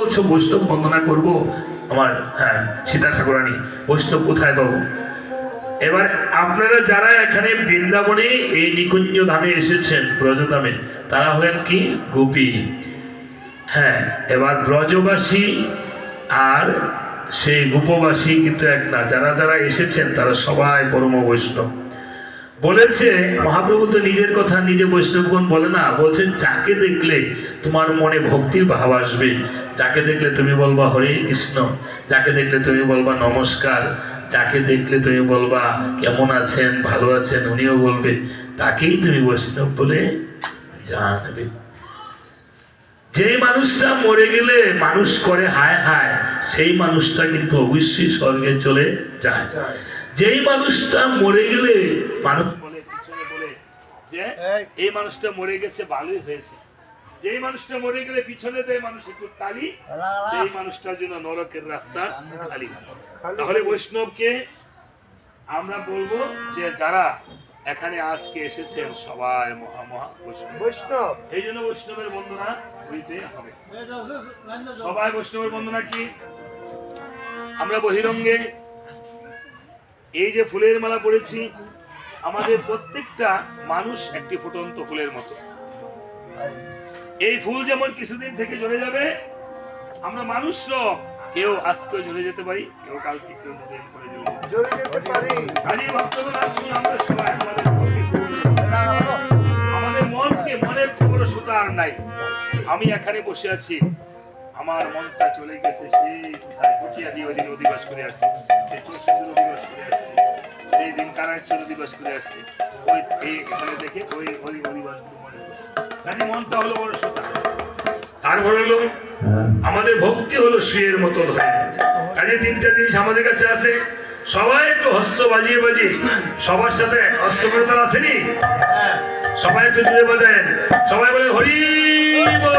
বলছো বৈষ্ণব বন্দনা করব আমার, হ্যাঁ সীতা ঠাকুরানী, বৈষ্ণব কোথায় পাবো? এবার আপনারা যারা এখানে বৃন্দাবনে এই নিকুঞ্জ ধামে এসেছেন, ব্রজধামে, তারা হলেন কি গোপী। হ্যাঁ, এবার ব্রজবাসী আর সেই গোপবাসী কিন্তু এক না। যারা যারা এসেছেন তারা সবাই পরম বৈষ্ণব। বলেছে মহাপ্রভু তো নিজের কথা নিজে বৈষ্ণবগণ বলে না, বলছেন যাকে দেখলে তোমার মনে ভক্তির ভাব আসবে, যাকে দেখলে তুমি বলবা হরে কৃষ্ণ, যাকে দেখলে তুমি বলবা নমস্কার, যাকে দেখলে তুমি বলবা কেমন আছেন, ভালো আছেন, উনিও বলবে, তাকেই তুমি বৈষ্ণব বলে জানবে। যেই মানুষটা মরে গেলে মানুষ করে হায় হায়, সেই মানুষটা কিন্তু অবশ্যই স্বর্গে চলে যায়। যেই মানুষটা মরে গেলে মানুষ বলে, পিছনে বলে যে এই মানুষটা মরে গেছে ভালোই হয়েছে, যেই মানুষটা মরে গেলে পিছনে দেয় মানুষ একটু তালি, সেই মানুষটার জন্য নরকের রাস্তা খালি। তাহলে বৈষ্ণবকে আমরা বলবো যে যারা এখানে আজকে এসেছেন সবাই মহা মহা বৈষ্ণব। এই জন্য বৈষ্ণবের বন্দনা হইতে হবে। সবাই বৈষ্ণবের বন্দনা কি? আমরা বহিরঙ্গে এই যে ফুলের মালা পড়েছি, আমাদের প্রত্যেকটা মানুষ একটি ফুটন্ত ফুলের মতো। এই ফুল যেমন কিছুদিন থেকে ঝরে যাবে, আমরা মানুষরা কেউ আজকে ঝরে যেতে পারি, কেউ কালকে, কেউ দুদিন পরে ঝরে যেতে পারি। ভক্তগণ আসুন, আমরা সবাই আমাদের মনকে, মনের কোনো সুতা আর নাই। আমি এখানে বসে আছি, আমার মনটা চলে গেছে সেই কোথায় পটিয়া দিয়ে, ওই দিন অধিবাস করে আসছি, সেই দিন কানাইচর অধিবাস করে আসছি, ওই এখানে দেখে ওই অধিবাস কাজে মনটা হলো বড় সুতা। তারপর হলো আমাদের ভক্তি হলো সুয়ের মতো ধরে। কাজে তিনটা জিনিস আমাদের কাছে আছে। সবাই একটু হস্ত বাজিয়ে বাজিয়ে, সবার সাথে হস্ত করে তারা আসেনি, সবাই একটু জুড়ে বাজায়েন, সবাই বলে হরি বল।